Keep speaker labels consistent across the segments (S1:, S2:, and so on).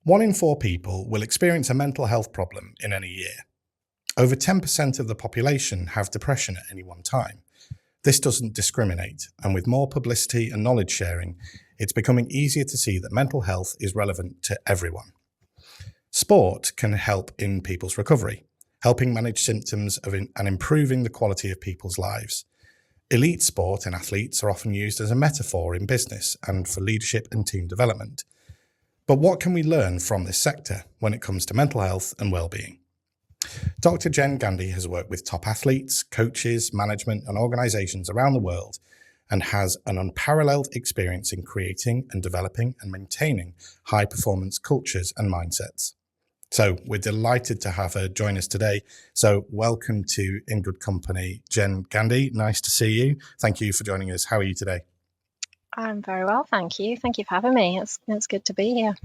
S1: 1 in 4 people will experience a mental health problem in any year. Over 10% of the population have depression at any one time. This doesn't discriminate, and with more publicity and knowledge sharing, it's becoming easier to see that mental health is relevant to everyone. Sport can help in people's recovery, helping manage symptoms and improving the quality of people's lives. Elite sport and athletes are often used as a metaphor in business and for leadership and team development. But what can we learn from this sector when it comes to mental health and well-being? Dr. Jenn Gandhi has worked with top athletes, coaches, management and organisations around the world and has an unparalleled experience in creating and developing and maintaining high-performance cultures and mindsets. So we're delighted to have her join us today. So welcome to In Good Company, Jenn Gandhi. Nice to see you. Thank you for joining us. How are you today?
S2: I'm very well, thank you. Thank you for having me. It's good to be here.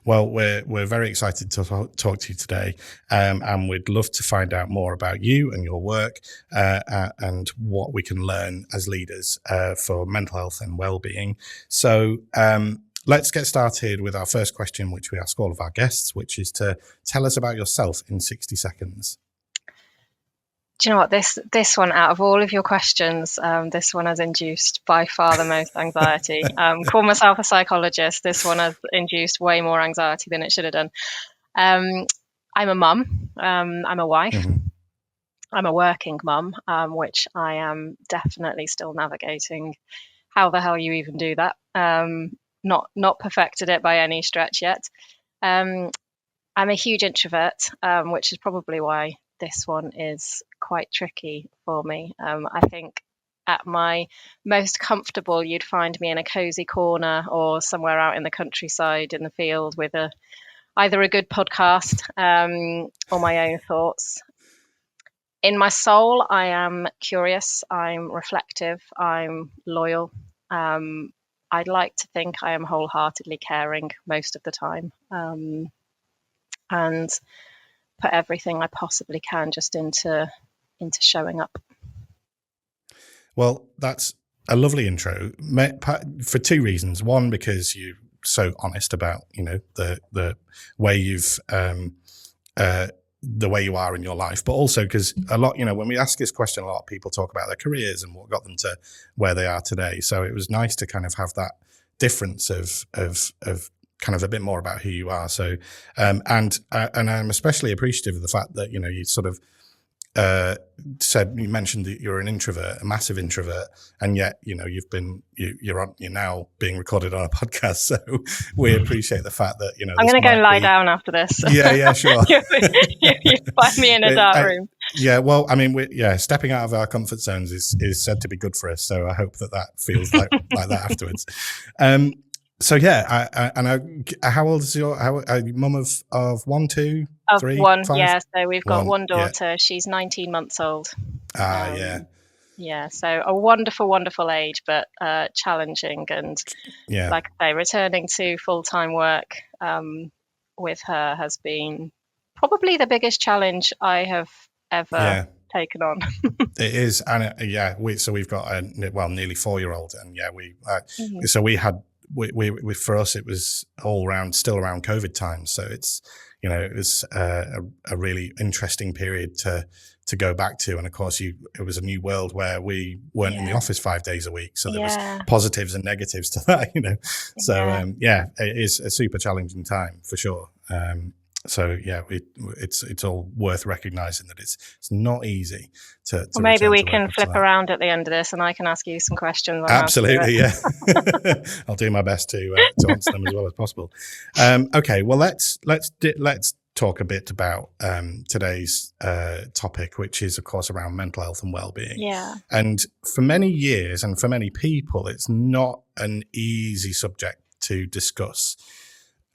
S1: Well, we're very excited to talk to you today, and we'd love to find out more about you and your work and what we can learn as leaders for mental health and well-being. So let's get started with our first question, which we ask all of our guests, which is to tell us about yourself in 60 seconds.
S2: Do you know what, this one, out of all of your questions, this one has induced by far the most anxiety. Call myself a psychologist. This one has induced way more anxiety than it should have done. I'm a mum. I'm a wife. Mm-hmm. I'm a working mum, which I am definitely still navigating. How the hell you even do that? Not perfected it by any stretch yet. I'm a huge introvert, which is probably why this one is quite tricky for me. I think at my most comfortable, you'd find me in a cozy corner or somewhere out in the countryside in the field with either a good podcast or my own thoughts. In my soul, I am curious, I'm reflective, I'm loyal. I'd like to think I am wholeheartedly caring most of the time. And put everything I possibly can just into showing up.
S1: Well, that's a lovely intro for 2 reasons. One, because you're so honest about, the way you've the way you are in your life, but also because a lot, when we ask this question, a lot of people talk about their careers and what got them to where they are today. So it was nice to kind of have that difference of kind of a bit more about who you are. So, and I'm especially appreciative of the fact that, you sort of you mentioned that you're an introvert, a massive introvert, and yet, you're now being recorded on a podcast. So we appreciate the fact that,
S2: I'm going to go lie down after this.
S1: Yeah, sure.
S2: you find me in a dark room.
S1: Yeah, well, I mean, stepping out of our comfort zones is said to be good for us. So I hope that feels like that afterwards. So yeah, how old is your mum of 1, 2, 3,
S2: 1?
S1: 5?
S2: Yeah, so we've got one daughter. Yeah. She's 19 months old. Yeah. So a wonderful, wonderful age, but challenging. And like I say, returning to full-time work with her has been probably the biggest challenge I have ever taken on.
S1: It is, and we've got a nearly 4-year-old, and so we had. We for us, it was still around COVID times. So it's, it was a really interesting period to go back to. And of course, it was a new world where we weren't in the office 5 days a week. So there was positives and negatives to that, So it is a super challenging time for sure. So it's all worth recognizing that it's not easy to
S2: well, maybe we can flip around at the end of this and I can ask you some questions on
S1: absolutely yeah. I'll do my best to answer them as well as possible. Okay, well let's talk a bit about today's topic, which is of course around mental health and well-being. And for many years and for many people, it's not an easy subject to discuss.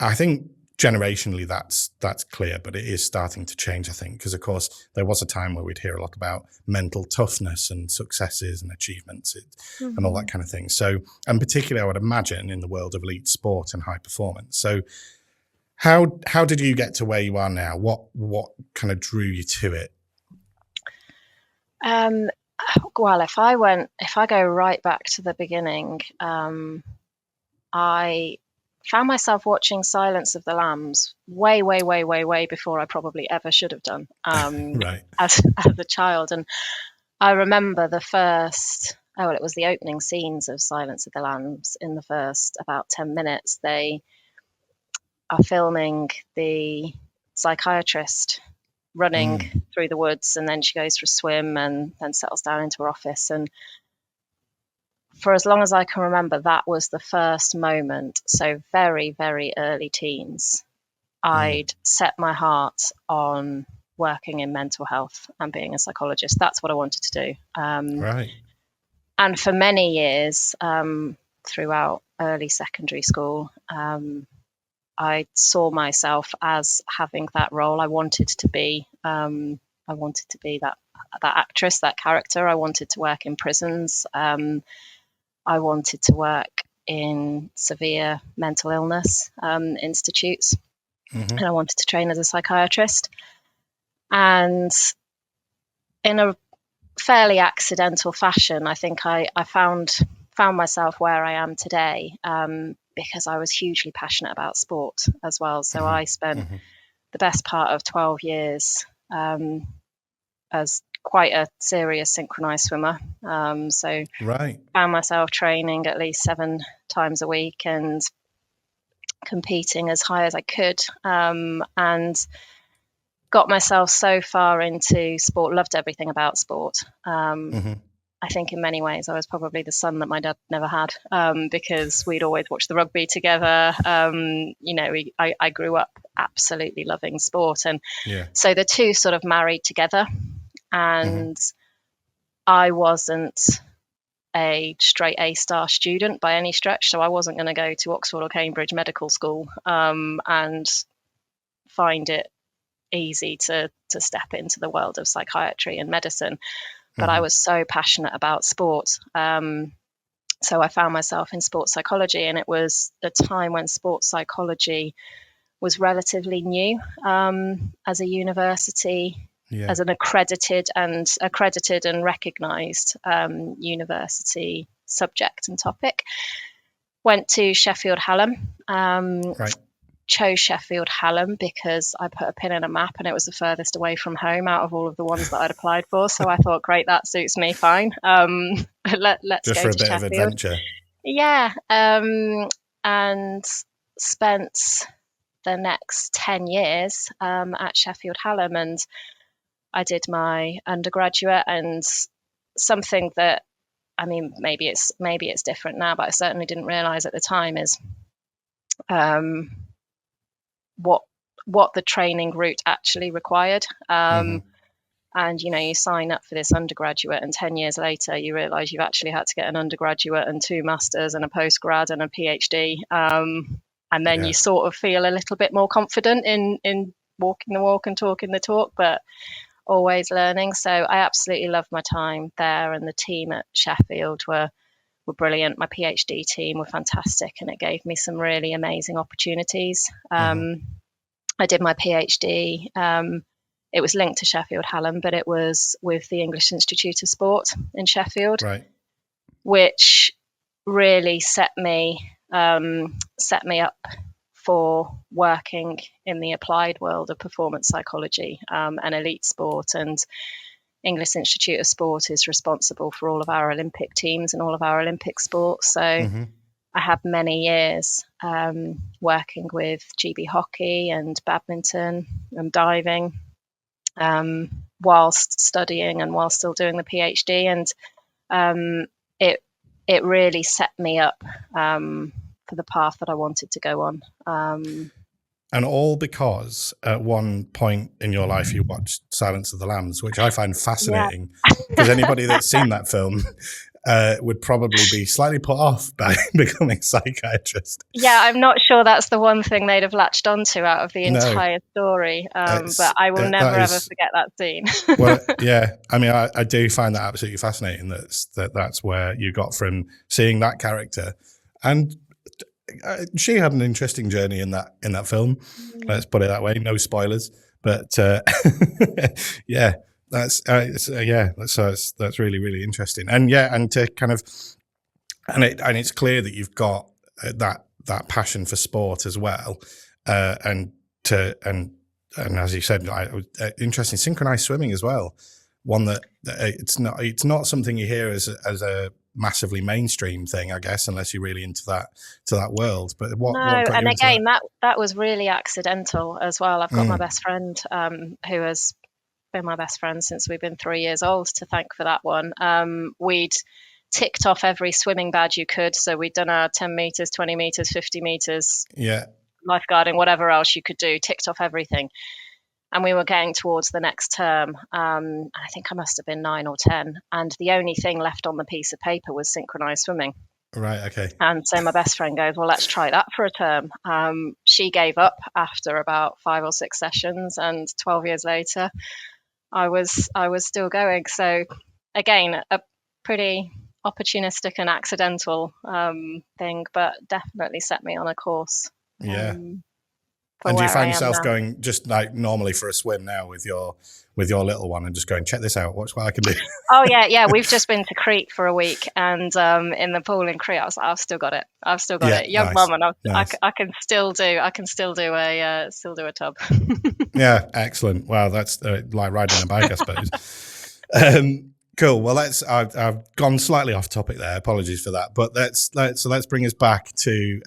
S1: I think generationally, that's clear, but it is starting to change, I think, because, of course, there was a time where we'd hear a lot about mental toughness and successes and achievements and all that kind of thing. So, and particularly, I would imagine, in the world of elite sport and high performance. So how did you get to where you are now? What kind of drew you to it?
S2: Well, if I go right back to the beginning, I found myself watching Silence of the Lambs way before I probably ever should have done,
S1: Right.
S2: as a child. And I remember it was the opening scenes of Silence of the Lambs. In the first about 10 minutes, they are filming the psychiatrist running through the woods, and then she goes for a swim and then settles down into her office. And for as long as I can remember, that was the first moment. So very early teens, I'd set my heart on working in mental health and being a psychologist. That's what I wanted to do.
S1: Right.
S2: And for many years, throughout early secondary school, I saw myself as having that role. I wanted to be that actress, that character. I wanted to work in prisons. I wanted to work in severe mental illness institutes, and I wanted to train as a psychiatrist. And in a fairly accidental fashion, I think I found myself where I am today, because I was hugely passionate about sport as well. So I spent the best part of 12 years as quite a serious synchronised swimmer. So
S1: Right.
S2: found myself training at least 7 times a week and competing as high as I could, and got myself so far into sport, loved everything about sport. I think in many ways I was probably the son that my dad never had, because we'd always watch the rugby together. I grew up absolutely loving sport, and so the two sort of married together. And I wasn't a straight A-star student by any stretch, so I wasn't going to go to Oxford or Cambridge medical school and find it easy to step into the world of psychiatry and medicine. But I was so passionate about sport. So I found myself in sports psychology, and it was a time when sports psychology was relatively new as a university, as an accredited and recognised university subject and topic. Went to Sheffield Hallam.
S1: Right.
S2: Chose Sheffield Hallam because I put a pin in a map and it was the furthest away from home out of all of the ones that I'd applied for. So I thought, great, that suits me fine. Let's
S1: just
S2: go
S1: for a
S2: to
S1: bit
S2: Sheffield.
S1: of adventure.
S2: Yeah. And spent the next 10 years at Sheffield Hallam, and I did my undergraduate. And something that, I mean, maybe it's different now, but I certainly didn't realise at the time is what the training route actually required. And you sign up for this undergraduate, and 10 years later you realise you've actually had to get an undergraduate and 2 masters and a postgrad and a PhD, and then you sort of feel a little bit more confident in walking the walk and talking the talk, but always learning. So I absolutely loved my time there, and the team at Sheffield were brilliant. My PhD team were fantastic, and it gave me some really amazing opportunities. I did my PhD. It was linked to Sheffield Hallam, but it was with the English Institute of Sport in Sheffield,
S1: Right.
S2: which really set me up for working in the applied world of performance psychology and elite sport. And English Institute of Sport is responsible for all of our Olympic teams and all of our Olympic sports. So I had many years working with GB hockey and badminton and diving, whilst studying and while still doing the PhD. And it really set me up for the path that I wanted to go on.
S1: And all because at one point in your life you watched Silence of the Lambs, which I find fascinating, because anybody that's seen that film would probably be slightly put off by becoming a psychiatrist.
S2: Yeah, I'm not sure that's the one thing they'd have latched onto out of the entire story, but I will never ever forget that scene.
S1: Well, yeah, I mean, I do find that absolutely fascinating. That's where you got from seeing that character, and she had an interesting journey in that film. Let's put it that way. No spoilers, but yeah, that's really interesting. And yeah, and to kind of, and it's clear that you've got that passion for sport as well, and as you said, interesting, synchronised swimming as well. One that it's not something you hear as a massively mainstream thing, I guess, unless you're really into that world. But what got
S2: and
S1: you into
S2: again, that was really accidental as well. I've got my best friend who has been my best friend since we've been 3 years old to thank for that one. We'd ticked off every swimming badge you could. So we'd done our 10 meters, 20 meters, 50 meters, lifeguarding, whatever else you could do, ticked off everything. And we were getting towards the next term. I think I must have been 9 or 10. And the only thing left on the piece of paper was synchronised swimming.
S1: Right, okay.
S2: And so my best friend goes, well, let's try that for a term. She gave up after about 5 or 6 sessions, and 12 years later, I was still going. So again, a pretty opportunistic and accidental thing, but definitely set me on a course.
S1: Yeah. And do you find yourself going just like normally for a swim now with your little one and just going, check this out, watch what I can do?
S2: Oh yeah. We've just been to Crete for a week, and in the pool in Crete, I was like, I've still got it. Young mum, and I can still do a tub.
S1: Yeah, excellent. Wow, that's like riding a bike, I suppose. Cool. Well, I've gone slightly off topic there. Apologies for that. But let's bring us back to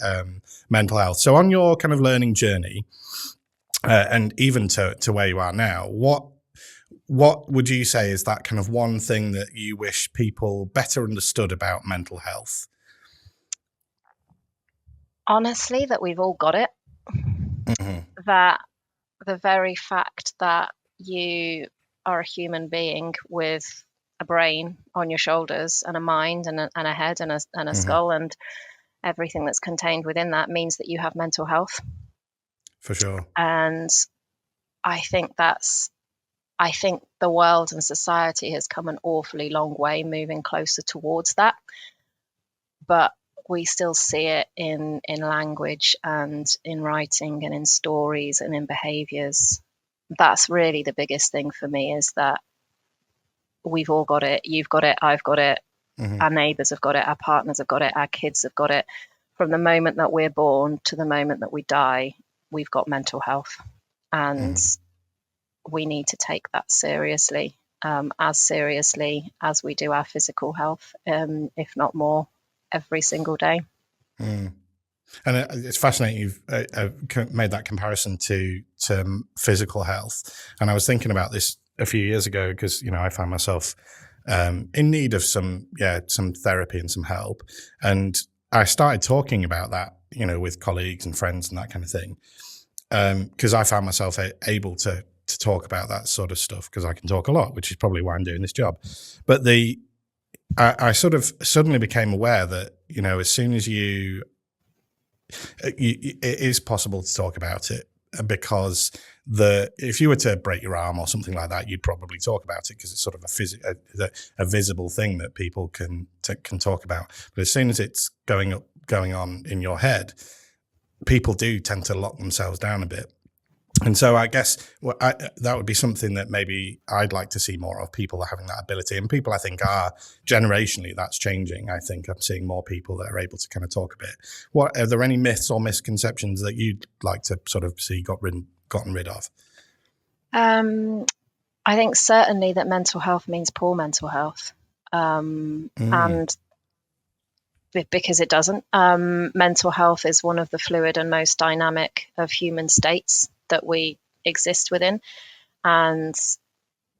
S1: mental health. So on your kind of learning journey, and even to where you are now, what would you say is that kind of one thing that you wish people better understood about mental health?
S2: Honestly, that we've all got it. Mm-hmm. That the very fact that you are a human being with a brain on your shoulders and a mind and a head and a mm-hmm. skull and everything that's contained within that means that you have mental health.
S1: For sure.
S2: And I think the world and society has come an awfully long way moving closer towards that. But we still see it in language and in writing and in stories and in behaviors. That's really the biggest thing for me, is that we've all got it. You've got it. I've got it. Mm-hmm. Our neighbours have got it. Our partners have got it. Our kids have got it. From the moment that we're born to the moment that we die, we've got mental health. And we need to take that seriously as we do our physical health, if not more, every single day.
S1: Mm. And it's fascinating you've made that comparison to physical health. And I was thinking about this a few years ago because, I found myself in need of some therapy and some help. And I started talking about that, with colleagues and friends and that kind of thing. Because I found myself able to talk about that sort of stuff because I can talk a lot, which is probably why I'm doing this job. But I sort of suddenly became aware that, as soon as it is possible to talk about it, because if you were to break your arm or something like that, you'd probably talk about it because it's sort of a visible thing that people can talk about. But as soon as it's going on in your head, people do tend to lock themselves down a bit. And so I guess that would be something that maybe I'd like to see more of, people having that ability. And people, I think, are generationally, that's changing. I think I'm seeing more people that are able to kind of talk a bit. Are there any myths or misconceptions that you'd like to sort of see gotten rid of?
S2: I think certainly that mental health means poor mental health. And because it doesn't. Mental health is one of the fluid and most dynamic of human states that we exist within, and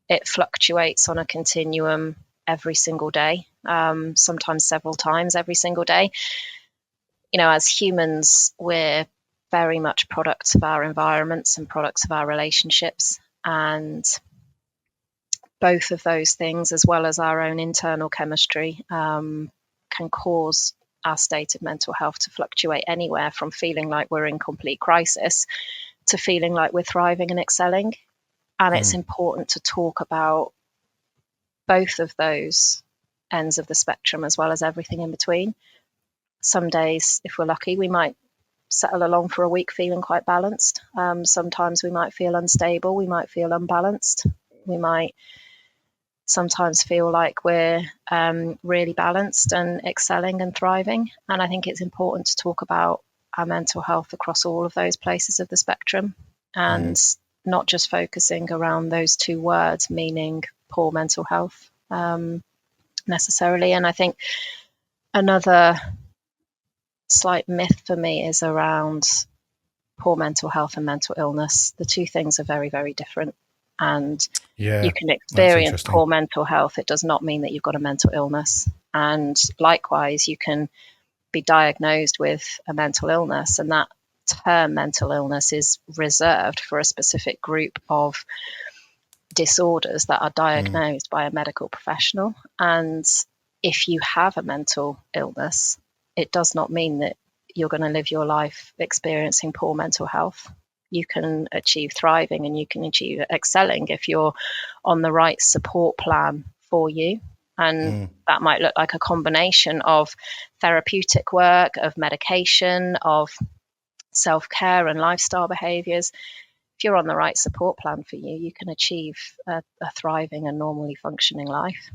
S2: it fluctuates on a continuum every single day, sometimes several times every single day. As humans, we're very much products of our environments and products of our relationships, and both of those things, as well as our own internal chemistry, can cause our state of mental health to fluctuate anywhere from feeling like we're in complete crisis to feeling like we're thriving and excelling. And it's important to talk about both of those ends of the spectrum, as well as everything in between. Some days, if we're lucky, we might settle along for a week feeling quite balanced. Sometimes we might feel unstable. We might feel unbalanced. We might sometimes feel like we're really balanced and excelling and thriving. And I think it's important to talk about our mental health across all of those places of the spectrum, and not just focusing around those two words, meaning poor mental health necessarily. And I think another slight myth for me is around poor mental health and mental illness. The two things are very, very different. And you can experience poor mental health. It does not mean that you've got a mental illness. And likewise, you can be diagnosed with a mental illness, and that term mental illness is reserved for a specific group of disorders that are diagnosed by a medical professional. And if you have a mental illness, it does not mean that you're going to live your life experiencing poor mental health. You can achieve thriving and you can achieve excelling if you're on the right support plan for you. And that might look like a combination of therapeutic work, of medication, of self-care and lifestyle behaviours. If you're on the right support plan for you, you can achieve a thriving and normally functioning life.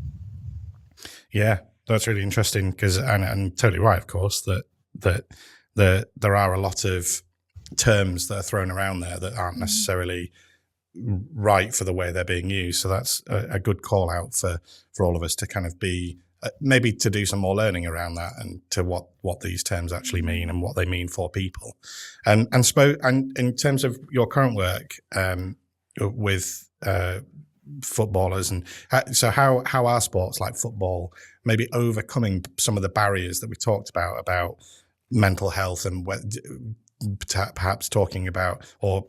S1: Yeah, that's really interesting because, and totally right, of course, that there are a lot of terms that are thrown around there that aren't necessarily right for the way they're being used. So that's a good call out for all of us to kind of be maybe to do some more learning around that and to what these terms actually mean and what they mean for people. And in terms of your current work with footballers, and so how are sports like football maybe overcoming some of the barriers that we talked about mental health, and perhaps talking about or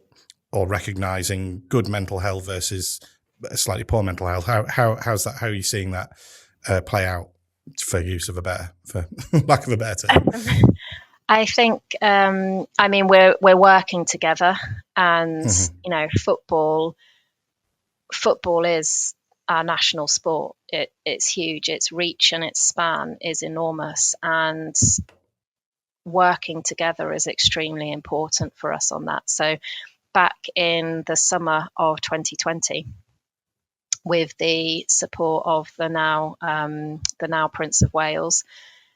S1: recognizing good mental health versus slightly poor mental health? How's that? How are you seeing that play out, for lack of a better term?
S2: I think, I mean, we're working together, and you know, football is our national sport. It's huge. Its reach and its span is enormous, and working together is extremely important for us on that. So back in the summer of 2020, with the support of the now Prince of Wales,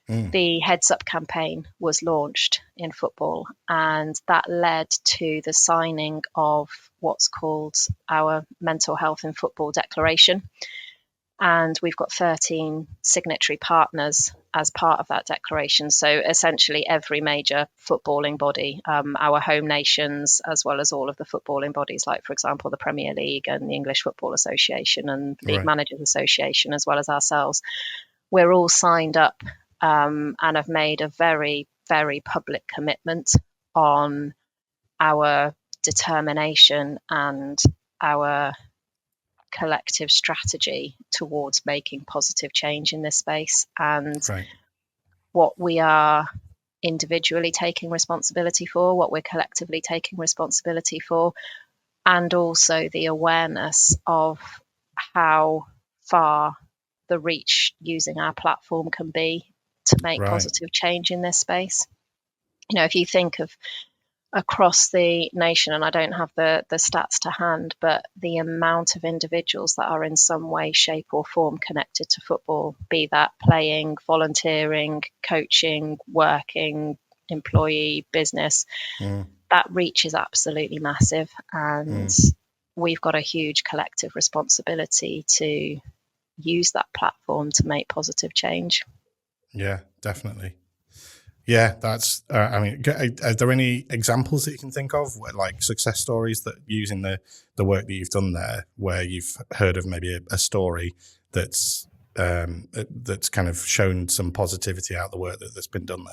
S2: the Heads Up campaign was launched in football, and that led to the signing of what's called our Mental Health in Football Declaration. And we've got 13 signatory partners as part of that declaration. So essentially every major footballing body, our home nations, as well as all of the footballing bodies, like, for example, the Premier League and the English Football Association and League Managers Association, as well as ourselves, we're all signed up and have made a very, very public commitment on our determination and our collective strategy towards making positive change in this space. And what we are individually taking responsibility for, what we're collectively taking responsibility for, and also the awareness of how far the reach using our platform can be to make positive change in this space. You know, if you think of across the nation, and I don't have the stats to hand, but the amount of individuals that are in some way, shape or form connected to football, be that playing, volunteering, coaching, working, employee, business, that reach is absolutely massive. And we've got a huge collective responsibility to use that platform to make positive change.
S1: Yeah, definitely. Yeah, that's. I mean, are there any examples that you can think of, like success stories that using the work that you've done there, where you've heard of maybe a story that's kind of shown some positivity out of the work that's been done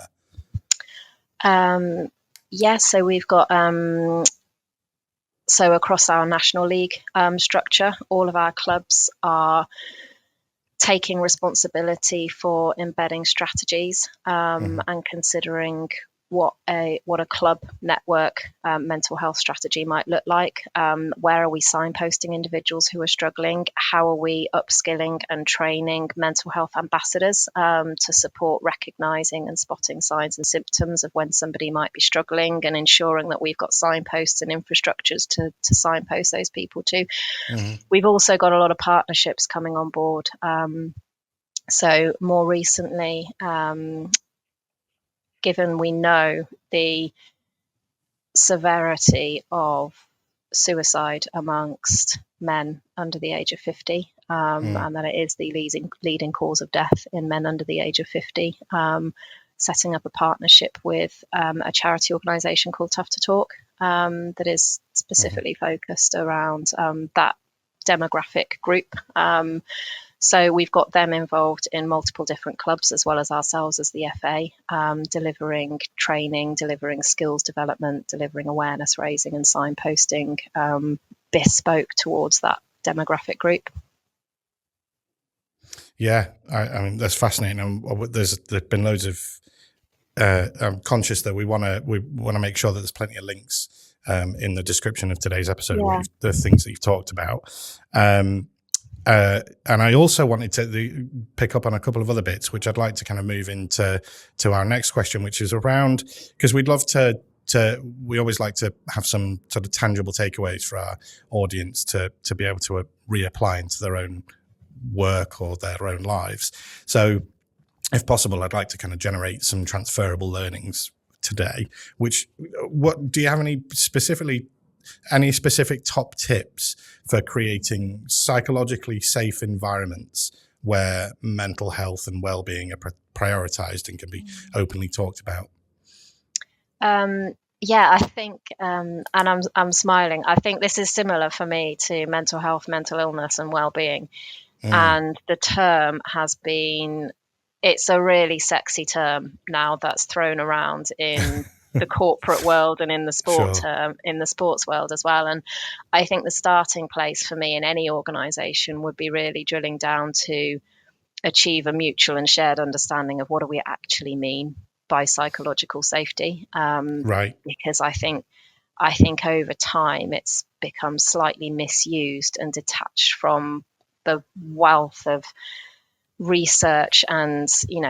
S1: there?
S2: Yeah, so we've got so across our National League structure, all of our clubs are taking responsibility for embedding strategies and considering what a club network mental health strategy might look like. Where are we signposting individuals who are struggling? How are we upskilling and training mental health ambassadors to support recognising and spotting signs and symptoms of when somebody might be struggling, and ensuring that we've got signposts and infrastructures to signpost those people to. We've also got a lot of partnerships coming on board. So more recently, given we know the severity of suicide amongst men under the age of 50, and that it is the leading cause of death in men under the age of 50, setting up a partnership with a charity organisation called Tough to Talk, that is specifically focused around that demographic group. So we've got them involved in multiple different clubs, as well as ourselves as the FA, delivering training, delivering skills development, delivering awareness raising and signposting, bespoke towards that demographic group.
S1: Yeah, I mean, that's fascinating. There's been loads of. I'm conscious that we want to make sure that there's plenty of links in the description of today's episode.
S2: Yeah.
S1: The things that you've talked about. And I also wanted to pick up on a couple of other bits, which I'd like to kind of move into our next question, which is around, because we'd love we always like to have some sort of tangible takeaways for our audience to be able to reapply into their own work or their own lives. So if possible, I'd like to kind of generate some transferable learnings today, what do you have any specific top tips for creating psychologically safe environments where mental health and well-being are prioritized and can be openly talked about?
S2: Yeah, I think, and I'm smiling. I think this is similar for me to mental health, mental illness, and well-being. And the term it's a really sexy term now that's thrown around in the corporate world and in the sports world as well. And I think the starting place for me in any organization would be really drilling down to achieve a mutual and shared understanding of what do we actually mean by psychological safety.
S1: Right.
S2: Because I think over time it's become slightly misused and detached from the wealth of research and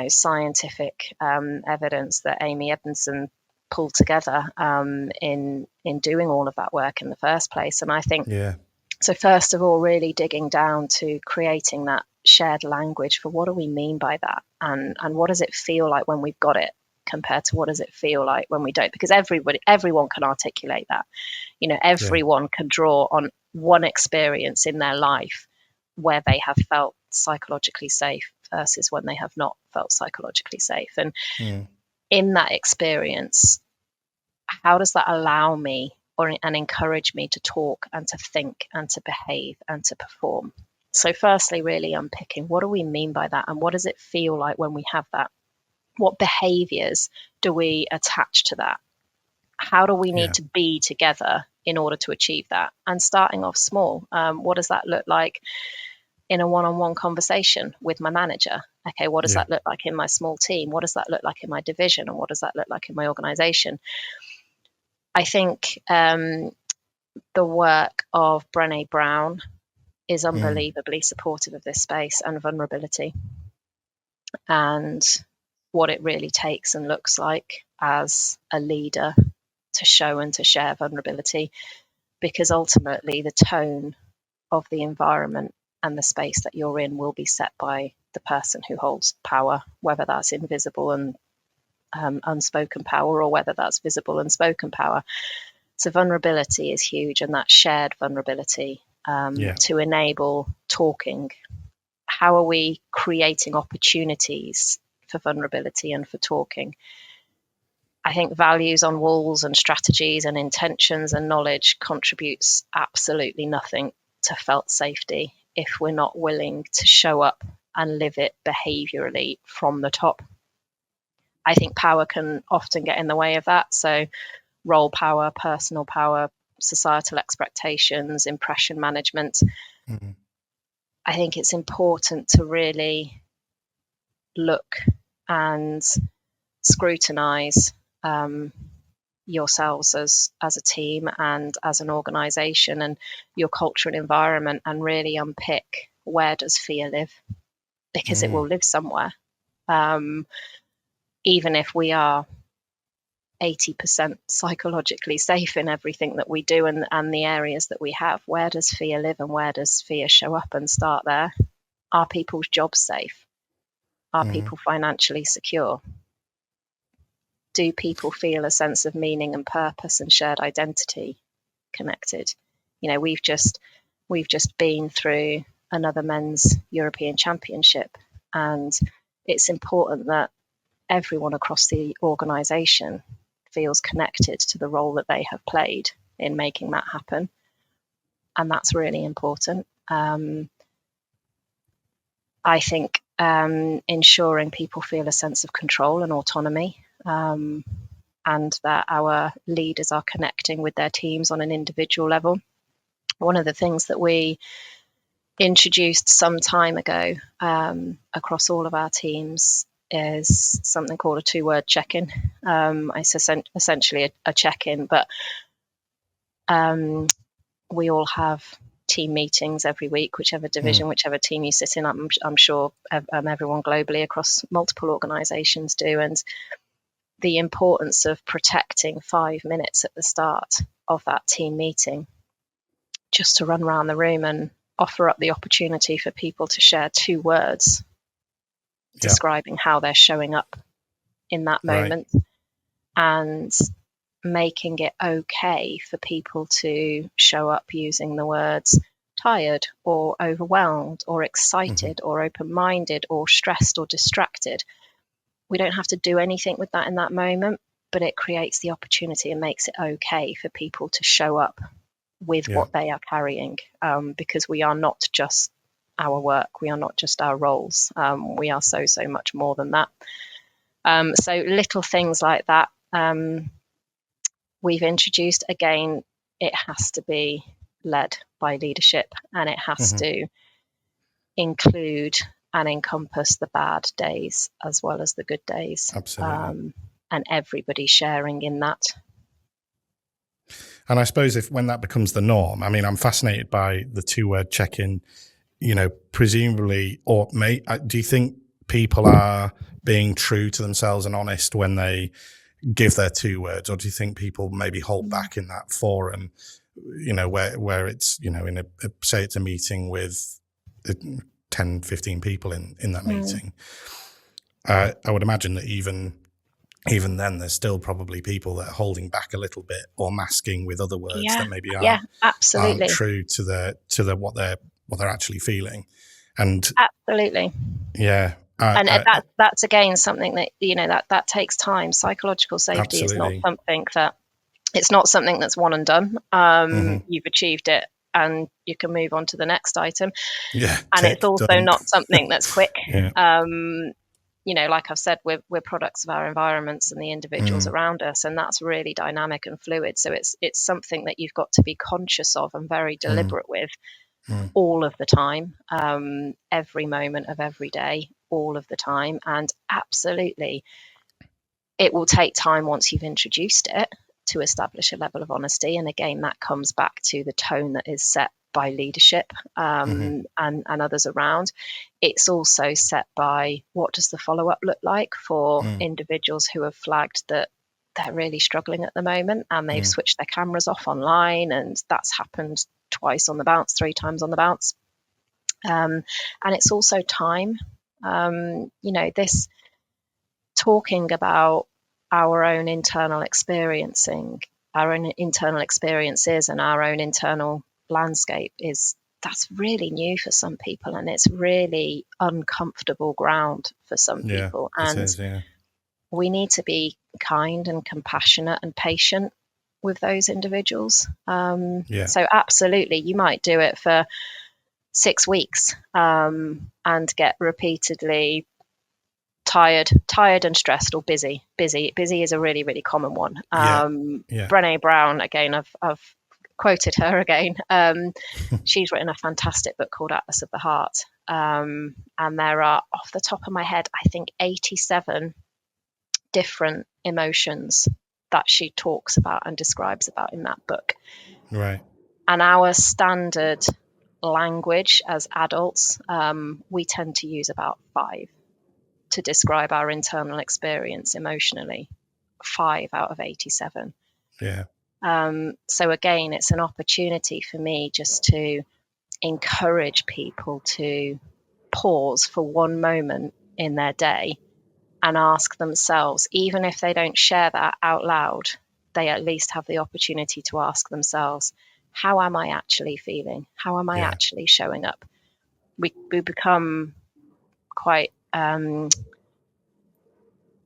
S2: scientific evidence that Amy Edmondson pulled together in doing all of that work in the first place. And I think so first of all, really digging down to creating that shared language for what do we mean by that, and what does it feel like when we've got it compared to what does it feel like when we don't, because everyone can articulate that. Everyone can draw on one experience in their life where they have felt psychologically safe versus when they have not felt psychologically safe. And in that experience, how does that allow me and encourage me to talk and to think and to behave and to perform? So firstly, really unpicking what do we mean by that, and what does it feel like when we have that? What behaviors do we attach to that? How do we need to be together in order to achieve that? And starting off small, what does that look like in a one-on-one conversation with my manager? Okay, what does that look like in my small team? What does that look like in my division? And what does that look like in my organization? I think the work of Brené Brown is unbelievably supportive of this space and vulnerability, and what it really takes and looks like as a leader to show and to share vulnerability, because ultimately the tone of the environment and the space that you're in will be set by the person who holds power, whether that's invisible and unspoken power, or whether that's visible and spoken power. So vulnerability is huge, and that shared vulnerability to enable talking. How are we creating opportunities for vulnerability and for talking? I think values on walls and strategies and intentions and knowledge contributes absolutely nothing to felt safety if we're not willing to show up and live it behaviorally from the top. I think power can often get in the way of that. So role power, personal power, societal expectations, impression management. I think it's important to really look and scrutinize yourselves as a team and as an organization and your culture and environment, and really unpick, where does fear live? Because it will live somewhere. Even if we are 80% psychologically safe in everything that we do and the areas that we have, where does fear live, and where does fear show up? And start there. Are people's jobs safe? Are people financially secure? do people feel a sense of meaning and purpose and shared identity connected? You know, we've just been through another men's European Championship, and it's important that everyone across the organisation feels connected to the role that they have played in making that happen, and that's really important. I think ensuring people feel a sense of control and autonomy, and that our leaders are connecting with their teams on an individual level. One of the things that we introduced some time ago across all of our teams is something called a 2-word check-in. It's essentially a check-in, but we all have team meetings every week, whichever division, whichever team you sit in. I'm sure everyone globally across multiple organisations do. And the importance of protecting 5 minutes at the start of that team meeting, just to run around the room and offer up the opportunity for people to share 2 words describing how they're showing up in that moment, and making it okay for people to show up using the words tired or overwhelmed or excited or open-minded or stressed or distracted. We don't have to do anything with that in that moment, but it creates the opportunity and makes it okay for people to show up with what they are carrying, because we are not just our work, we are not just our roles, we are so much more than that. So little things like that we've introduced. Again, it has to be led by leadership, and it has to include and encompass the bad days as well as the good days.
S1: Absolutely.
S2: And everybody sharing in that.
S1: And I suppose when that becomes the norm, I mean, I'm fascinated by the 2-word check-in, you know, presumably, do you think people are being true to themselves and honest when they give their 2 words, or do you think people maybe hold back in that forum, you know, where it's, you know, say it's a meeting with 10, 15 people in that meeting? I would imagine that even then, there's still probably people that are holding back a little bit or masking with other words that maybe aren't true to the what they're actually feeling. And
S2: absolutely,
S1: yeah.
S2: And that's again something that, you know, that takes time. Psychological safety is not something that, it's not something that's one and done. You've achieved it and you can move on to the next item. And it's also not something that's quick. You know, like I've said, we're products of our environments and the individuals around us, and that's really dynamic and fluid. So it's something that you've got to be conscious of and very deliberate with all of the time, every moment of every day, all of the time. And absolutely, it will take time once you've introduced it to establish a level of honesty. And again, that comes back to the tone that is set by leadership and others around. It's also set by what does the follow-up look like for individuals who have flagged that they're really struggling at the moment and they've switched their cameras off online, and that's happened twice on the bounce, 3 times on the bounce. And it's also time. You know, this talking about our own internal experiences and our own internal landscape that's really new for some people, and it's really uncomfortable ground for some people. And we need to be kind and compassionate and patient with those individuals. So absolutely, you might do it for 6 weeks and get repeatedly tired and stressed or busy. Busy is a really, really common one. Brené Brown, again, I've quoted her again. She's written a fantastic book called Atlas of the Heart. And there are, off the top of my head, I think 87 different emotions that she talks about and describes about in that book.
S1: Right.
S2: And our standard language as adults, we tend to use about 5 to describe our internal experience emotionally. 5 out of 87.
S1: Yeah.
S2: So again, it's an opportunity for me just to encourage people to pause for one moment in their day and ask themselves, even if they don't share that out loud, they at least have the opportunity to ask themselves, how am I actually feeling? How am I actually showing up? We become quite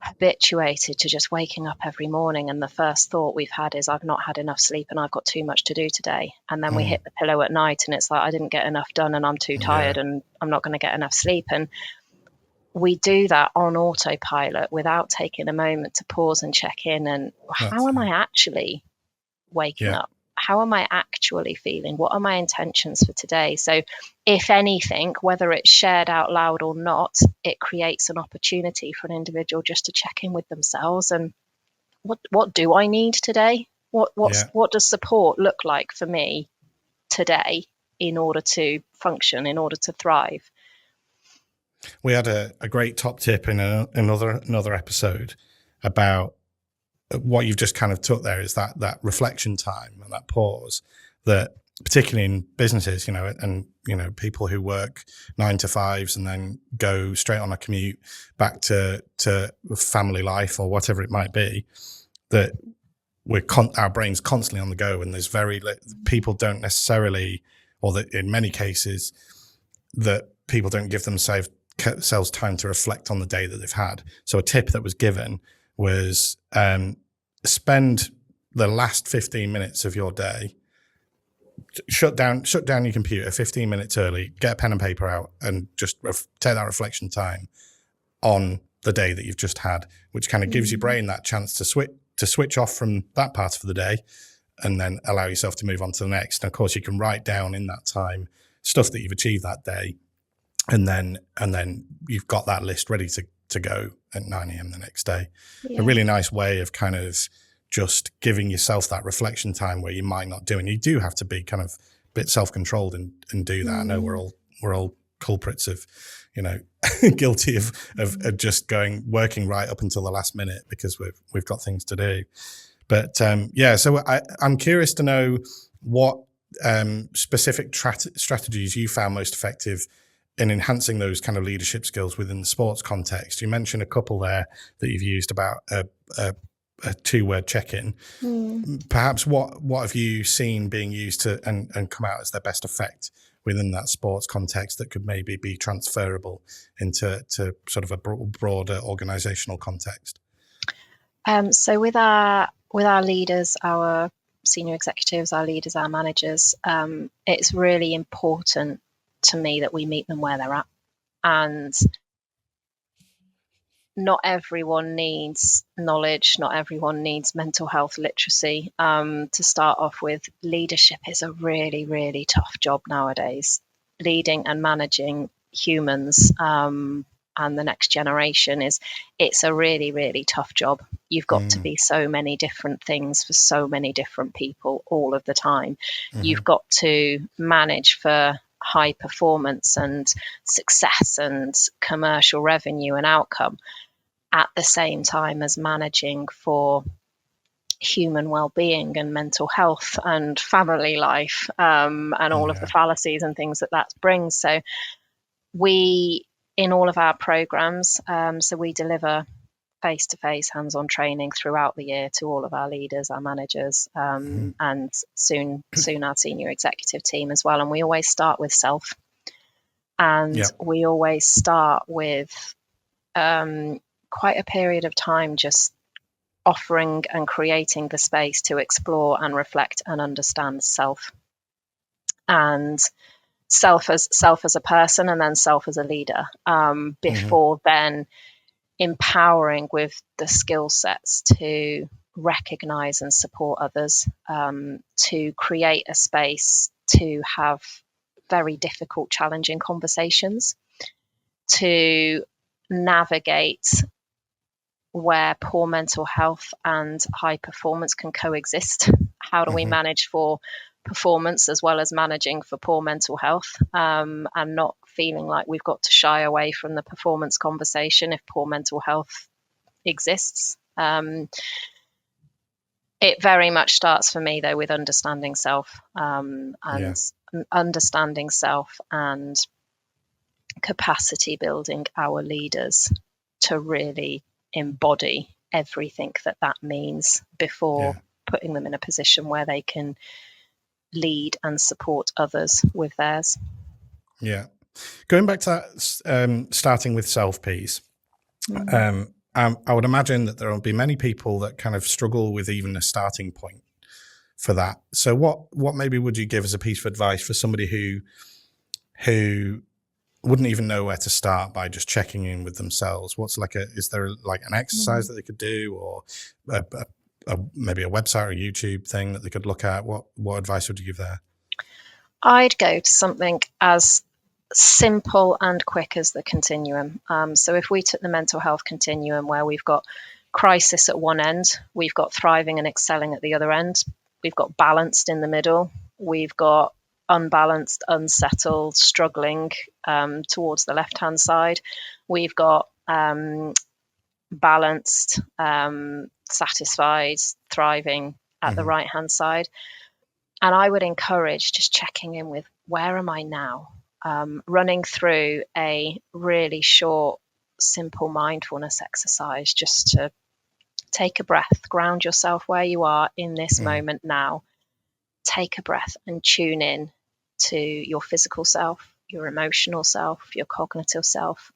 S2: habituated to just waking up every morning, and the first thought we've had is, I've not had enough sleep and I've got too much to do today. And then we hit the pillow at night and it's like, I didn't get enough done and I'm too tired and I'm not going to get enough sleep. And we do that on autopilot without taking a moment to pause and check in and how am I actually waking up? How am I actually feeling? What are my intentions for today? So if anything, whether it's shared out loud or not, it creates an opportunity for an individual just to check in with themselves and what do I need today? What does support look like for me today in order to function, in order to thrive?
S1: We had a great top tip in another episode about what you've just kind of took there, is that reflection time and that pause, that particularly in businesses, and people who work 9 to 5s and then go straight on a commute back to family life or whatever it might be, that our brain's constantly on the go, and there's people don't necessarily, or that in many cases that people don't give themselves time to reflect on the day that they've had. So a tip that was given was spend the last 15 minutes of your day, shut down your computer 15 minutes early, get a pen and paper out, and just take that reflection time on the day that you've just had, which kind of gives your brain that chance to switch off from that part of the day and then allow yourself to move on to the next. And of course, you can write down in that time stuff that you've achieved that day, and then you've got that list ready to go at 9 a.m. the next day. A really nice way of kind of just giving yourself that reflection time where you might not do, and you do have to be kind of a bit self-controlled and do that. I know we're all culprits of, guilty of just working right up until the last minute because we've got things to do. But so I'm curious to know what specific strategies you found most effective in enhancing those kind of leadership skills within the sports context. You mentioned a couple there that you've used about a 2-word check-in. Perhaps what have you seen being used to and come out as their best effect within that sports context that could maybe be transferable into sort of a broader organizational context?
S2: So with our leaders, our senior executives, our leaders, our managers, it's really important to me that we meet them where they're at. And not everyone needs knowledge, not everyone needs mental health literacy. To start off with, leadership is a really, really tough job nowadays. Leading and managing humans and the next generation it's a really, really tough job. You've got to be so many different things for so many different people all of the time. You've got to manage for high performance and success and commercial revenue and outcome at the same time as managing for human well-being and mental health and family life and all of the fallacies and things that brings. So we, in all of our programs, so we deliver face-to-face hands-on training throughout the year to all of our leaders, our managers, and soon our senior executive team as well. And we always start with self, and we always start with quite a period of time just offering and creating the space to explore and reflect and understand self, and self as a person, and then self as a leader, before then empowering with the skill sets to recognize and support others, to create a space to have very difficult, challenging conversations, to navigate where poor mental health and high performance can coexist. How do we manage for performance as well as managing for poor mental health, and not feeling like we've got to shy away from the performance conversation if poor mental health exists. It very much starts for me though with understanding self, and understanding self and capacity building our leaders to really embody everything that means before putting them in a position where they can lead and support others with theirs.
S1: Yeah. Going back to that, starting with self-peace, I would imagine that there will be many people that kind of struggle with even a starting point for that. So what maybe would you give as a piece of advice for somebody who wouldn't even know where to start by just checking in with themselves? Is there like an exercise that they could do, or maybe a website or a YouTube thing that they could look at? What advice would you give there?
S2: I'd go to something as simple and quick as the continuum. So if we took the mental health continuum, where we've got crisis at one end, we've got thriving and excelling at the other end, we've got balanced in the middle, we've got unbalanced, unsettled, struggling towards the left-hand side, we've got balanced, satisfied, thriving at the right-hand side. And I would encourage just checking in with, where am I now? Running through a really short, simple mindfulness exercise, just to take a breath, ground yourself where you are in this moment now. Take a breath and tune in to your physical self, your emotional self, your cognitive self.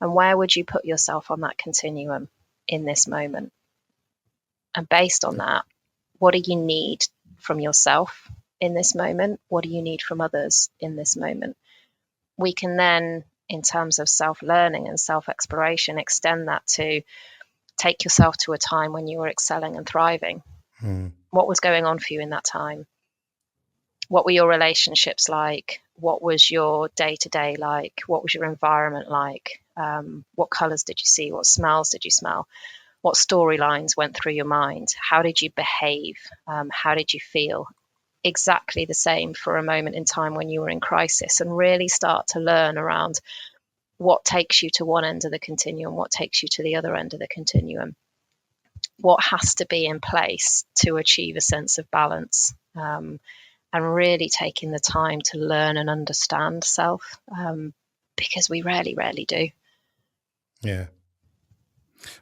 S2: And where would you put yourself on that continuum in this moment? And based on that, what do you need from yourself in this moment? What do you need from others in this moment? We can then, in terms of self-learning and self-exploration, extend that to take yourself to a time when you were excelling and thriving. What was going on for you in that time? What were your relationships like? What was your day-to-day like? What was your environment like? What colors did you see? What smells did you smell? What storylines went through your mind? How did you behave? How did you feel? Exactly the same for a moment in time when you were in crisis, and really start to learn around what takes you to one end of the continuum, what takes you to the other end of the continuum, what has to be in place to achieve a sense of balance, and really taking the time to learn and understand self, because we rarely do.
S1: Yeah.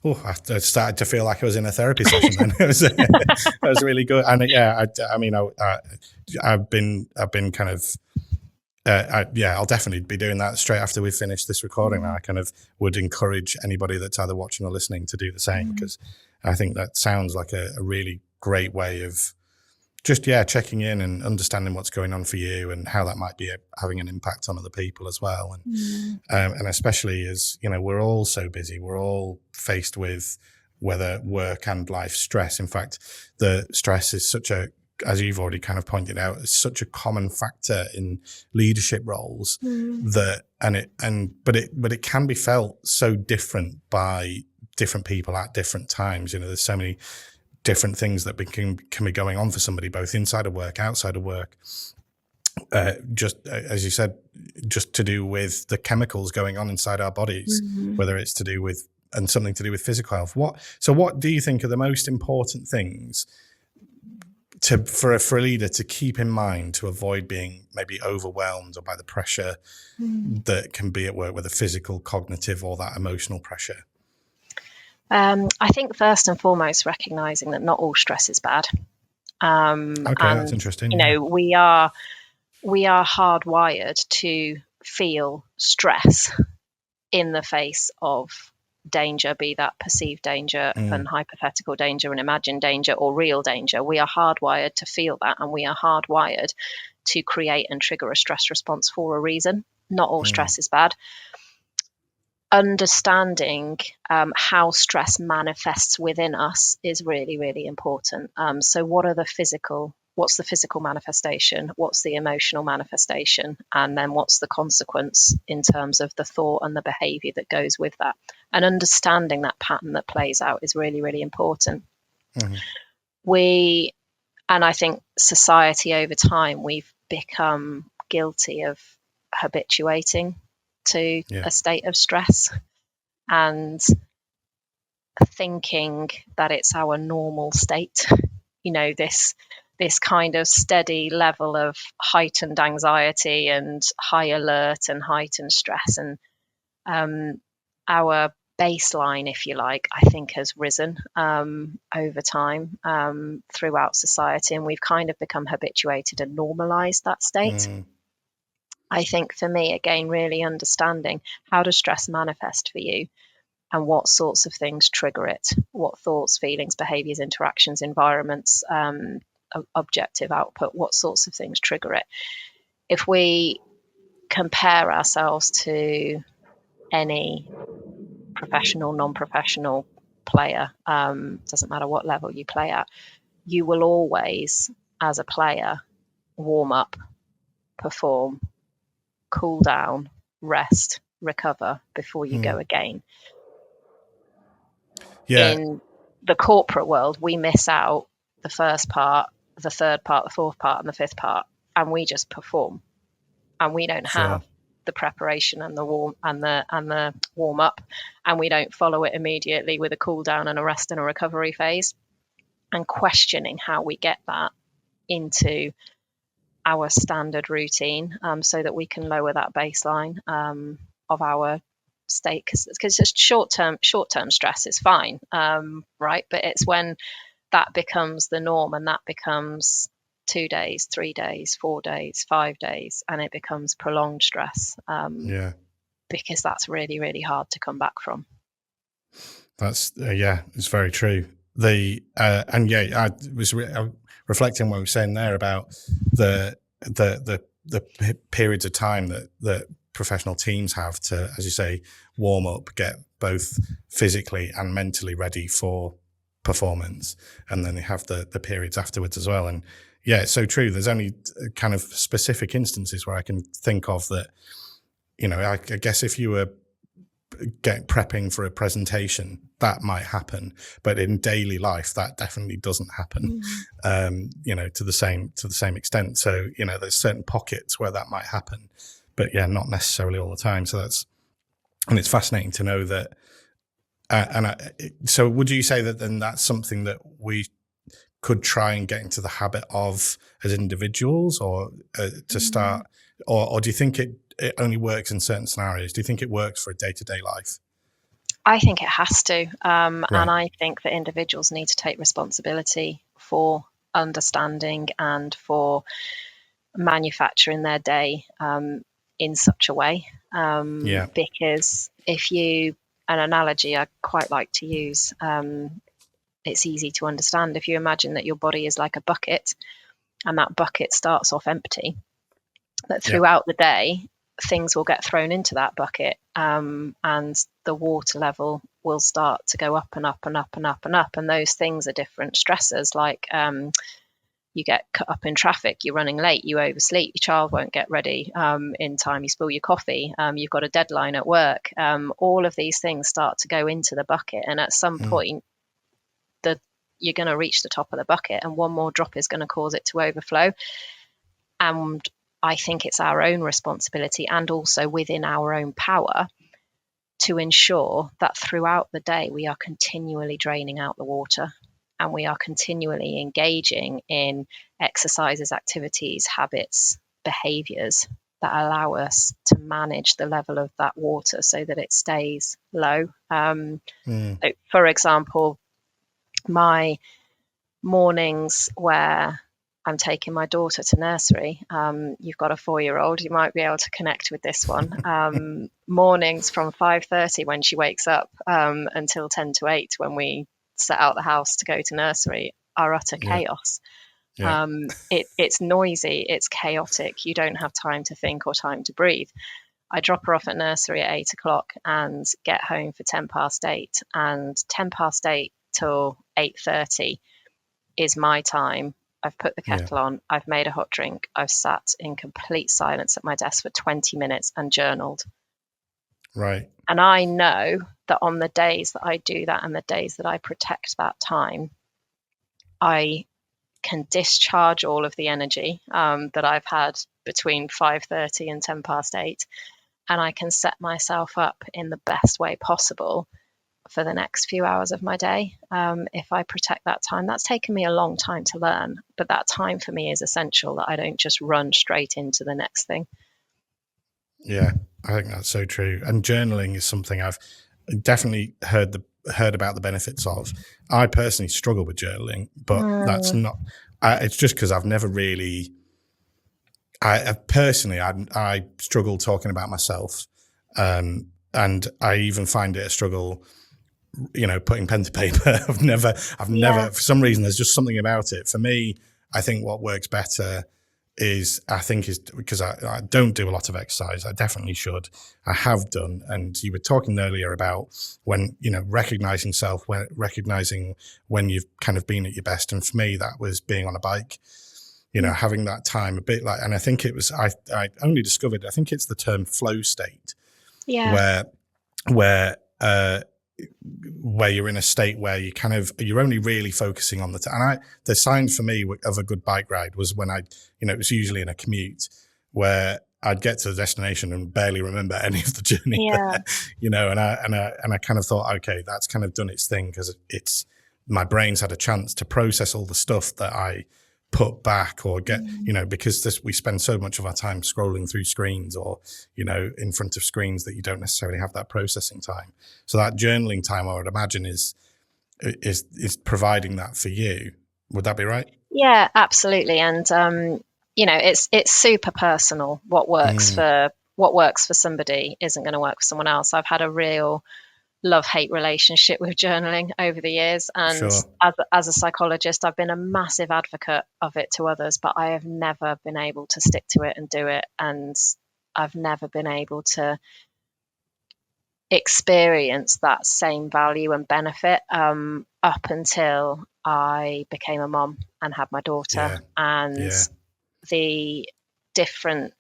S1: Oh, I started to feel like I was in a therapy session then. That was really good. And I've been kind of, I'll definitely be doing that straight after we finish this recording. I kind of would encourage anybody that's either watching or listening to do the same, because I think that sounds like a really great way of just, checking in and understanding what's going on for you and how that might be having an impact on other people as well. And especially as, we're all so busy, we're all faced with whether work and life stress. In fact, the stress is as you've already kind of pointed out, it's such a common factor in leadership roles but it can be felt so different by different people at different times. There's so many different things that can be going on for somebody, both inside of work, outside of work. Just as you said, just to do with the chemicals going on inside our bodies, whether it's to do with, and something to do with physical health. What do you think are the most important things for a leader to keep in mind to avoid being maybe overwhelmed or by the pressure that can be at work, whether physical, cognitive, or that emotional pressure?
S2: I think first and foremost, recognizing that not all stress is bad.
S1: Okay, that's interesting.
S2: We are hardwired to feel stress in the face of danger, be that perceived danger and hypothetical danger and imagined danger or real danger. We are hardwired to feel that, and we are hardwired to create and trigger a stress response for a reason. Not all stress is bad. Understanding how stress manifests within us is really, really important. So what's the physical manifestation? What's the emotional manifestation? And then what's the consequence in terms of the thought and the behavior that goes with that? And understanding that pattern that plays out is really, really important. And I think society over time, we've become guilty of habituating to a state of stress and thinking that it's our normal state. This kind of steady level of heightened anxiety and high alert and heightened stress, and our baseline, if you like, I think has risen over time throughout society, and we've kind of become habituated and normalized that state. I think for me, again, really understanding how does stress manifest for you and what sorts of things trigger it, what thoughts, feelings, behaviors, interactions, environments, objective output, what sorts of things trigger it. If we compare ourselves to any professional, non-professional player, doesn't matter what level you play at, you will always, as a player, warm up, perform, cool down, rest, recover before you go again.
S1: Yeah.
S2: In the corporate world, we miss out the first part, the third part, the fourth part, and the fifth part, and we just perform, and we don't have the preparation and the warm up, and we don't follow it immediately with a cool down and a rest and a recovery phase, and questioning how we get that into our standard routine, so that we can lower that baseline of our state, because just short-term stress is fine, right? But it's when that becomes the norm, and that becomes 2 days, 3 days, 4 days, 5 days, and it becomes prolonged stress, because that's really, really hard to come back from.
S1: That's it's very true. I was reflecting what we were saying there about the periods of time that professional teams have to, as you say, warm up, get both physically and mentally ready for performance, and then they have the periods afterwards as well. And it's so true. There's only kind of specific instances where I can think of that. I guess if you were prepping for a presentation, that might happen, but in daily life that definitely doesn't happen to the same extent. So there's certain pockets where that might happen, but not necessarily all the time. So it's fascinating to know that. So would you say that then that's something that we could try and get into the habit of as individuals, or to start, or do you think it only works in certain scenarios? Do you think it works for a day-to-day life?
S2: I think it has to. And I think that individuals need to take responsibility for understanding and for manufacturing their day in such a way. Because an analogy I quite like to use, it's easy to understand. If you imagine that your body is like a bucket, and that bucket starts off empty, that throughout the day, things will get thrown into that bucket, and the water level will start to go up and up and up and up and up. And those things are different stressors, like you get cut up in traffic, you're running late, you oversleep, your child won't get ready in time, you spill your coffee, you've got a deadline at work. All of these things start to go into the bucket, and at some point you're going to reach the top of the bucket, and one more drop is going to cause it to overflow. And I think it's our own responsibility, and also within our own power, to ensure that throughout the day we are continually draining out the water, and we are continually engaging in exercises, activities, habits, behaviors that allow us to manage the level of that water so that it stays low. So for example, my mornings where I'm taking my daughter to nursery, you've got a 4-year-old, you might be able to connect with this one. Mornings from 5:30 when she wakes up until 10 to 8 when we set out the house to go to nursery are utter chaos. It's noisy, it's chaotic, you don't have time to think or time to breathe. I drop her off at nursery at 8 o'clock and get home for 10 past 8, and 10 past 8 till 8:30 is my time. I've put the kettle on, I've made a hot drink, I've sat in complete silence at my desk for 20 minutes and journaled.
S1: Right.
S2: And I know that on the days that I do that and the days that I protect that time, I can discharge all of the energy that I've had between 5:30 and 10 past 8, and I can set myself up in the best way possible for the next few hours of my day. If I protect that time, that's taken me a long time to learn, but that time for me is essential, that I don't just run straight into the next thing.
S1: Yeah, I think that's so true. And journaling is something I've definitely heard about the benefits of. I personally struggle with journaling, but that's not. It's just because I've never really. I struggle talking about myself, and I even find it a struggle, putting pen to paper. I've never, for some reason, there's just something about it. For me, I think what works better is because I don't do a lot of exercise. I definitely should. I have done. And you were talking earlier about when, recognizing recognizing when you've kind of been at your best. And for me, that was being on a bike, having that time a bit like, and I think it was, I only discovered, I think it's the term flow state, where you're in a state where you're only really focusing on the sign for me of a good bike ride was when it was usually in a commute where I'd get to the destination and barely remember any of the journey there, and I kind of thought, okay, that's kind of done its thing because my brain's had a chance to process all the stuff that I put back or get, because we spend so much of our time scrolling through screens or, in front of screens that you don't necessarily have that processing time. So that journaling time, I would imagine, is providing that for you. Would that be right?
S2: Yeah, absolutely. And, it's super personal. What works for somebody isn't going to work for someone else. I've had a real love-hate relationship with journaling over the years, and as a psychologist, I've been a massive advocate of it to others, but I have never been able to stick to it and do it, and I've never been able to experience that same value and benefit up until I became a mom and had my daughter, and the different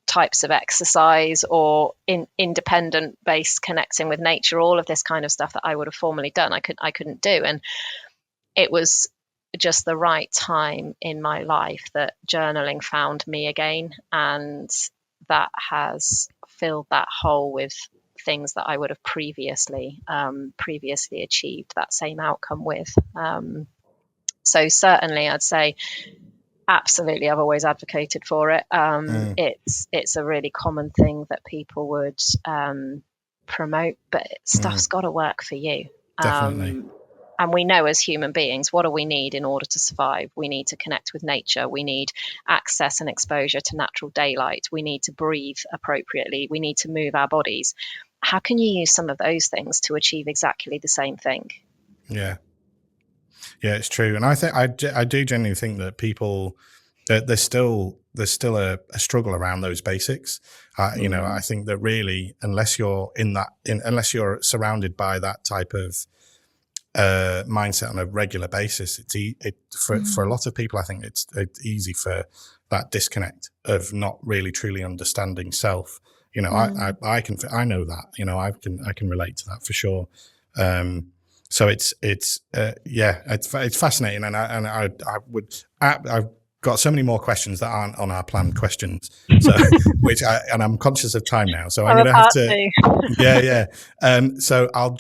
S2: types of exercise or independent based connecting with nature, all of this kind of stuff that I would have formerly done, I couldn't do. And it was just the right time in my life that journaling found me again, and that has filled that hole with things that I would have previously achieved that same outcome with. So certainly I'd say absolutely, I've always advocated for it. It's a really common thing that people would promote, but stuff's got to work for you.
S1: Definitely.
S2: And we know as human beings, what do we need in order to survive? We need to connect with nature. We need access and exposure to natural daylight. We need to breathe appropriately. We need to move our bodies. How can you use some of those things to achieve exactly the same thing?
S1: Yeah, it's true. And I think I do genuinely think that people, there's still a struggle around those basics. I think that really, unless you're unless you're surrounded by that type of mindset on a regular basis, for a lot of people, I think it's easy for that disconnect of not really truly understanding self. I know that, I can relate to that for sure. So it's fascinating, and I've got so many more questions that aren't on our planned questions. So and I'm conscious of time now, so I'm going to have to. So I'll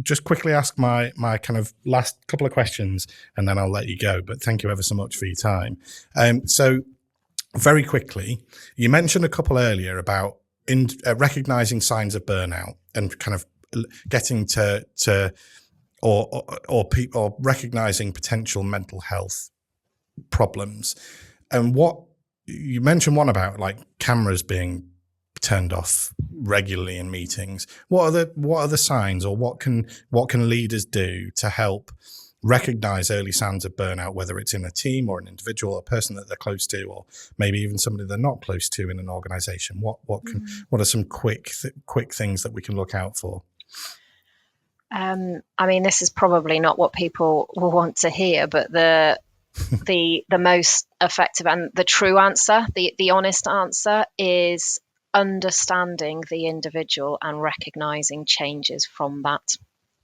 S1: just quickly ask my kind of last couple of questions, and then I'll let you go. But thank you ever so much for your time. So very quickly, you mentioned a couple earlier about recognizing signs of burnout and kind of getting or recognizing potential mental health problems. And what you mentioned one about like cameras being turned off regularly in meetings. What are the signs, or what can leaders do to help recognize early signs of burnout, whether it's in a team or an individual, a person that they're close to, or maybe even somebody they're not close to in an organization? What are some quick things that we can look out for?
S2: I mean, this is probably not what people will want to hear, but the most effective and the true answer, the honest answer, is understanding the individual and recognizing changes from that.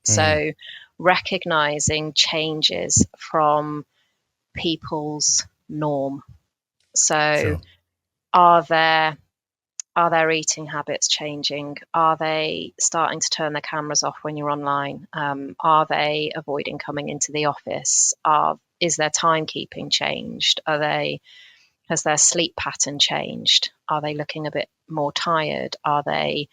S2: So recognizing changes from people's norm. So are their eating habits changing? Are they starting to turn their cameras off when you're online? Are they avoiding coming into the office? Is their timekeeping changed? Has their sleep pattern changed? Are they looking a bit more tired? Are they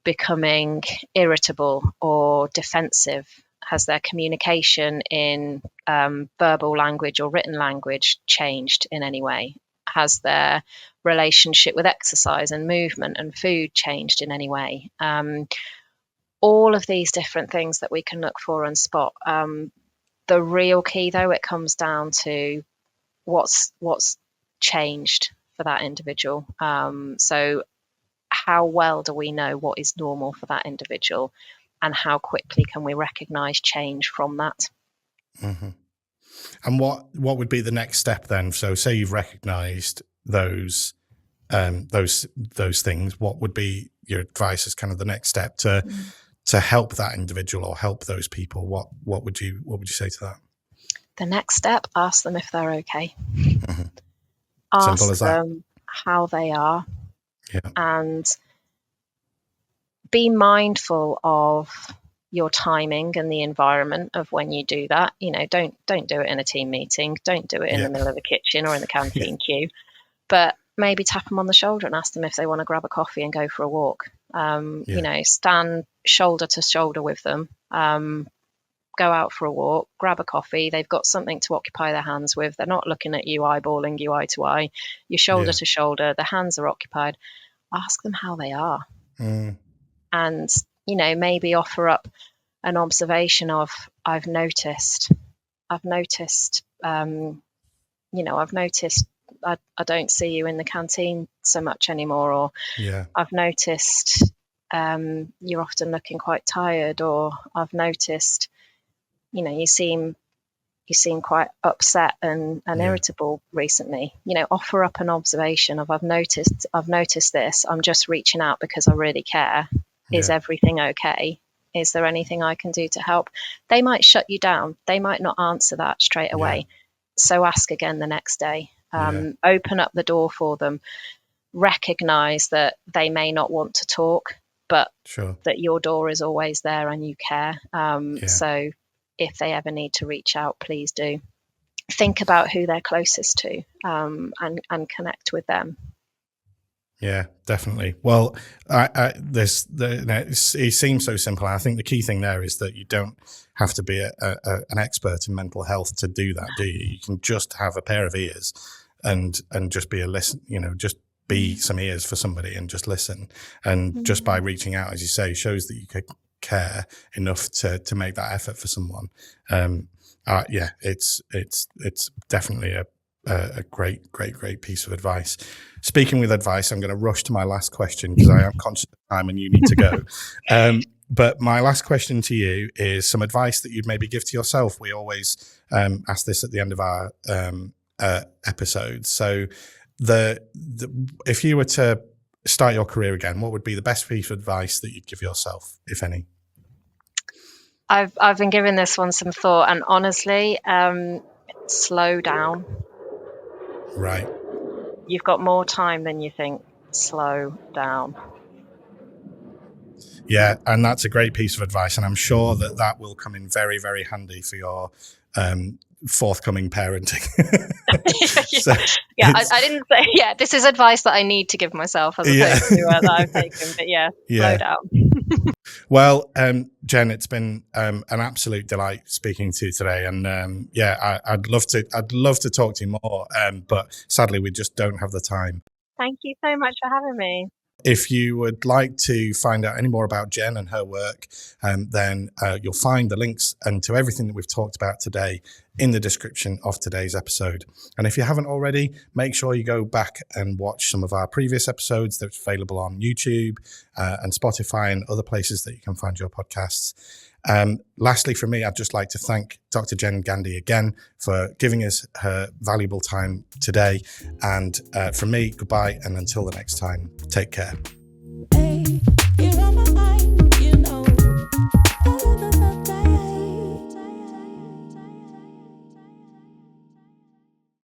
S2: becoming irritable or defensive? Has their communication in verbal language or written language changed in any way? Has their relationship with exercise and movement and food changed in any way? All of these different things that we can look for and spot. The real key, though, it comes down to what's changed for that individual. So how well do we know what is normal for that individual, and how quickly can we recognize change from that?
S1: Mm-hmm. And what would be the next step then? So say you've recognized those things, what would be your advice as kind of the next step to help that individual or help those people? What would you say to that?
S2: The next step, ask them if they're okay.
S1: Mm-hmm. Simple as
S2: Ask them how they are.
S1: Yeah.
S2: And be mindful of your timing and the environment of when you do that. Don't do it in a team meeting. Don't do it in the middle of the kitchen or in the canteen queue. But maybe tap them on the shoulder and ask them if they want to grab a coffee and go for a walk. Stand shoulder to shoulder with them. Go out for a walk, grab a coffee. They've got something to occupy their hands with. They're not looking at you, eyeballing you eye to eye. You're shoulder to shoulder. The hands are occupied. Ask them how they are. And, maybe offer up an observation of, I've noticed, I don't see you in the canteen so much anymore, or I've noticed you're often looking quite tired, or I've noticed, you seem quite upset and irritable recently. Offer up an observation of, I've noticed this. I'm just reaching out because I really care. Is everything okay? Is there anything I can do to help? They might shut you down. They might not answer that straight away. So ask again the next day. Open up the door for them. Recognize that they may not want to talk, but that your door is always there and you care. So if they ever need to reach out, please do. Think about who they're closest to, and connect with them.
S1: Yeah, definitely. Well, it seems so simple. I think the key thing there is that you don't have to be an expert in mental health to do that, do you? You can just have a pair of ears and just be a listen. Just be some ears for somebody and just listen. And just by reaching out, as you say, shows that you could care enough to make that effort for someone. It's definitely a great piece of advice. Speaking with advice, I'm going to rush to my last question because I am conscious of time and you need to go. But my last question to you is some advice that you'd maybe give to yourself. We always ask this at the end of our episodes. So if you were to start your career again, what would be the best piece of advice that you'd give yourself, if any?
S2: I've been giving this one some thought, and honestly, slow down.
S1: Right.
S2: You've got more time than you think. Slow down.
S1: Yeah, and that's a great piece of advice, and I'm sure that will come in very, very handy for your forthcoming parenting.
S2: I didn't say. Yeah, this is advice that I need to give myself as opposed to that I've taken. But slow down.
S1: Well, Jenn, it's been an absolute delight speaking to you today, and I'd love to talk to you more, but sadly we just don't have the time.
S2: Thank you so much for having me.
S1: If you would like to find out any more about Jenn and her work, then you'll find the links and to everything that we've talked about today in the description of today's episode. And if you haven't already, make sure you go back and watch some of our previous episodes that's available on YouTube and Spotify and other places that you can find your podcasts. Lastly, from me, I'd just like to thank Dr. Jenn Gandhi again for giving us her valuable time today. And from me, goodbye. And until the next time, take care.